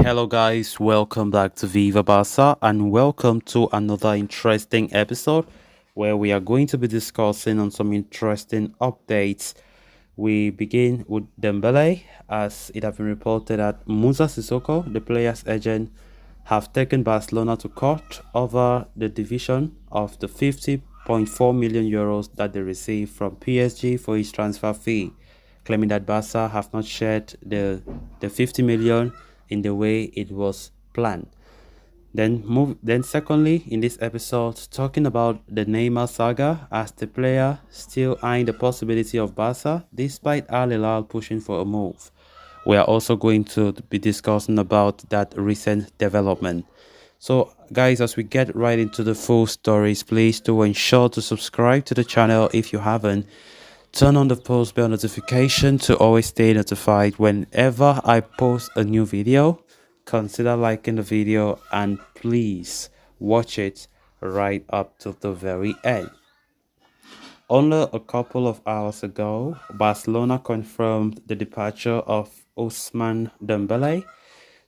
Hello, guys, welcome back to Viva Barca and welcome to another interesting episode where we are going to be discussing on some interesting updates. We begin with Dembele, as it has been reported that Musa Sissoko, the player's agent, have taken Barcelona to court over the division of the 50.4 million euros that they received from PSG for his transfer fee, claiming that Barca have not shared the 50 million in the way it was planned. Then secondly, in this episode, talking about the Neymar saga, as the player still eyeing the possibility of Barca despite Al Hilal pushing for a move. We are also going to be discussing about that recent development. So guys, as we get right into the full stories, please do ensure to subscribe to the channel if you haven't. Turn on the post bell notification to always stay notified whenever I post a new video. Consider liking the video and please watch it right up to the very end. Only a couple of hours ago, Barcelona confirmed the departure of Ousmane Dembele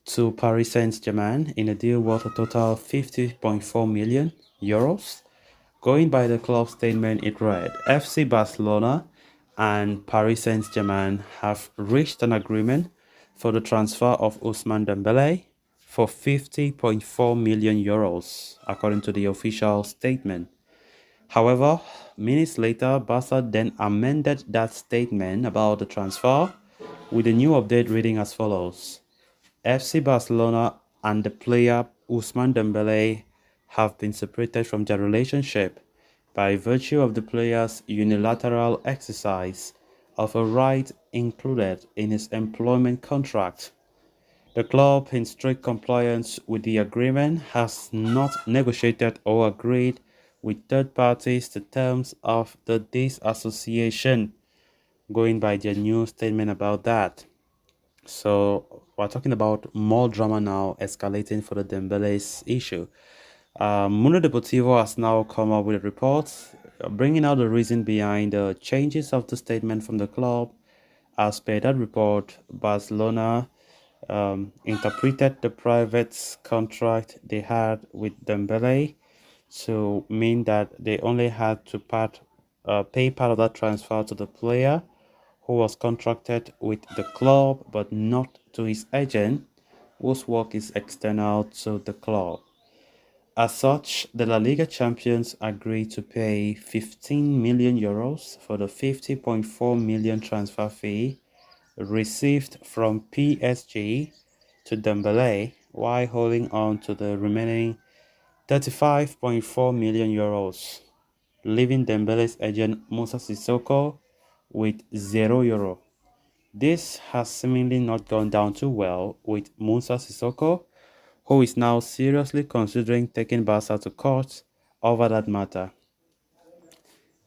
to Paris Saint-Germain in a deal worth a total 50.4 million euros. Going by the club statement, it read, FC Barcelona and Paris Saint-Germain have reached an agreement for the transfer of Ousmane Dembele for 50.4 million euros, according to the official statement. However, minutes later, Barca then amended that statement about the transfer with a new update reading as follows. FC Barcelona and the player Ousmane Dembele have been separated from their relationship by virtue of the player's unilateral exercise of a right included in his employment contract. The club, in strict compliance with the agreement, has not negotiated or agreed with third parties the terms of the disassociation, going by their new statement about that. So we're talking about more drama now escalating for the Dembele's issue. Mundo Deportivo has now come up with a report bringing out the reason behind the changes of the statement from the club. As per that report, Barcelona interpreted the private contract they had with Dembele to mean that they only had to pay part of that transfer to the player who was contracted with the club but not to his agent, whose work is external to the club. As such, the La Liga champions agreed to pay 15 million euros for the 50.4 million transfer fee received from PSG to Dembele, while holding on to the remaining 35.4 million euros, leaving Dembele's agent Musa Sissoko with €0. This has seemingly not gone down too well with Musa Sissoko, who is now seriously considering taking Barca to court over that matter.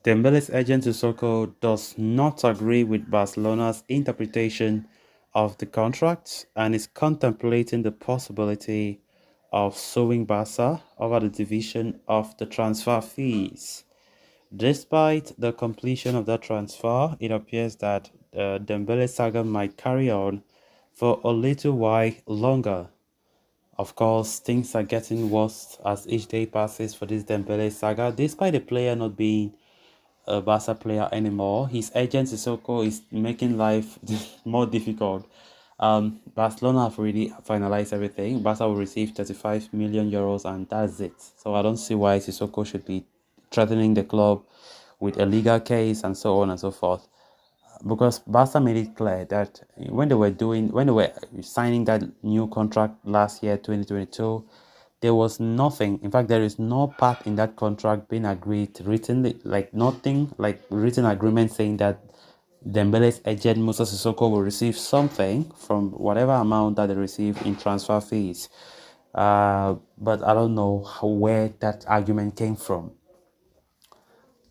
Dembele's agent Sissoko does not agree with Barcelona's interpretation of the contract and is contemplating the possibility of suing Barca over the division of the transfer fees. Despite the completion of that transfer, it appears that Dembele saga might carry on for a little while longer. Of course, things are getting worse as each day passes for this Dembele saga. Despite the player not being a Barca player anymore, his agent Sissoko is making life more difficult. Barcelona have already finalized everything. Barca will receive 35 million euros and that's it. So I don't see why Sissoko should be threatening the club with a legal case and so on and so forth. Because Barca made it clear that when they were signing that new contract last year, 2022, there was nothing. In fact, there is no part in that contract being agreed, written, like nothing, like written agreement saying that Dembele's agent Musa Sissoko will receive something from whatever amount that they receive in transfer fees. But I don't know where that argument came from.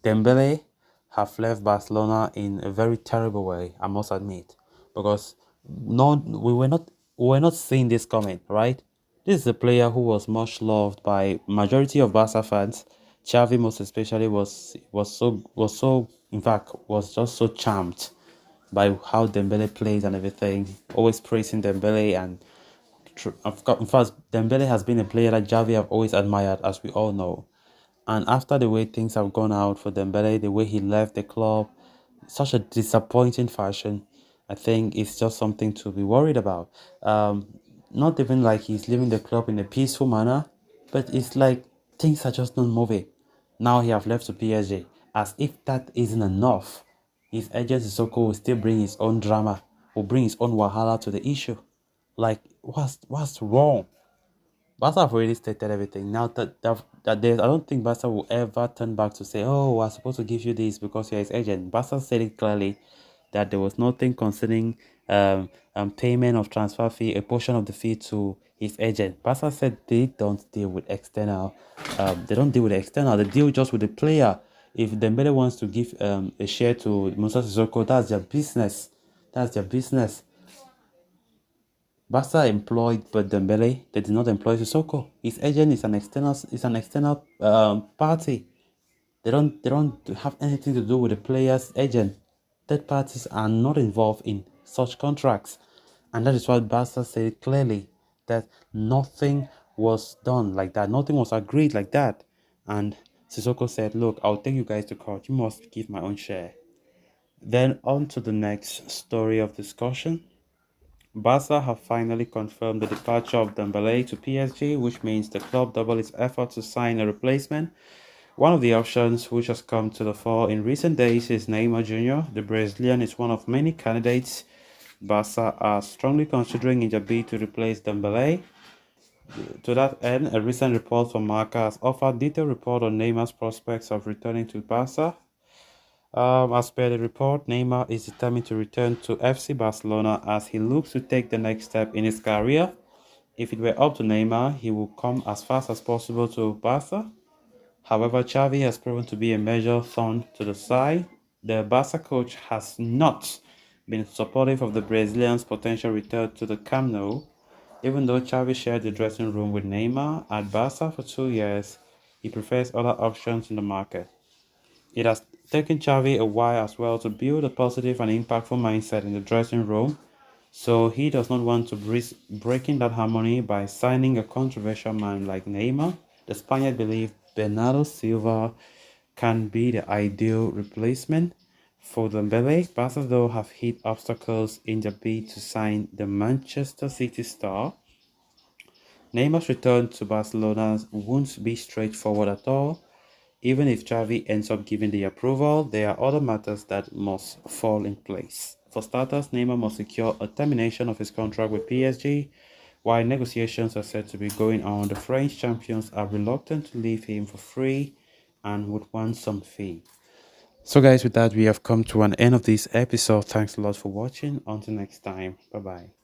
Dembele have left Barcelona in a very terrible way, I must admit, because we were not seeing this coming, right? This is a player who was much loved by majority of Barca fans. Xavi most especially was so in fact was just so charmed by how Dembele plays and everything, always praising Dembele and In fact, Dembele has been a player that Javi have always admired, as we all know. And after the way things have gone out for Dembele, the way he left the club, such a disappointing fashion, I think it's just something to be worried about. Not even like he's leaving the club in a peaceful manner, but it's like things are just not moving. Now he have left to PSG. As if that isn't enough, his agent Sissoko will still bring his own drama, will bring his own wahala to the issue. Like, what's wrong? Barca have already stated everything. Now that there's, I don't think Barca will ever turn back to say, "Oh, we're supposed to give you this because you're his agent." Barca said it clearly that there was nothing concerning payment of transfer fee, a portion of the fee to his agent. Barca said they don't deal with external. They don't deal with the external. They deal just with the player. If Dembele wants to give a share to Musa Sissoko, that's their business. That's their business. Barca employed but Dembele. They did not employ Sissoko. His agent is an external party. They don't have anything to do with the player's agent. Third parties are not involved in such contracts. And that is why Barca said clearly that nothing was done like that. Nothing was agreed like that. And Sissoko said, "Look, I'll take you guys to court. You must give my own share." Then on to the next story of discussion. Barca have finally confirmed the departure of Dembele to PSG, which means the club doubled its effort to sign a replacement. One of the options which has come to the fore in recent days is Neymar Jr. The Brazilian is one of many candidates Barca are strongly considering in their bid to replace Dembele. To that end, a recent report from Marca has offered detailed report on Neymar's prospects of returning to Barca. As per the report, Neymar is determined to return to FC Barcelona as he looks to take the next step in his career. If it were up to Neymar, he would come as fast as possible to Barca. However, Xavi has proven to be a major thorn to the side. The Barca coach has not been supportive of the Brazilian's potential return to the Camp Nou. Even though Xavi shared the dressing room with Neymar at Barca for 2 years, he prefers other options in the market. It has taken Xavi a while as well to build a positive and impactful mindset in the dressing room, so he does not want to risk breaking that harmony by signing a controversial man like Neymar. The Spaniard believes Bernardo Silva can be the ideal replacement for Dembele. Barca though have hit obstacles in their bid to sign the Manchester City star. Neymar's return to Barcelona won't be straightforward at all. Even if Xavi ends up giving the approval, there are other matters that must fall in place. For starters, Neymar must secure a termination of his contract with PSG. While negotiations are said to be going on, the French champions are reluctant to leave him for free and would want some fee. So guys, with that, we have come to an end of this episode. Thanks a lot for watching. Until next time. Bye-bye.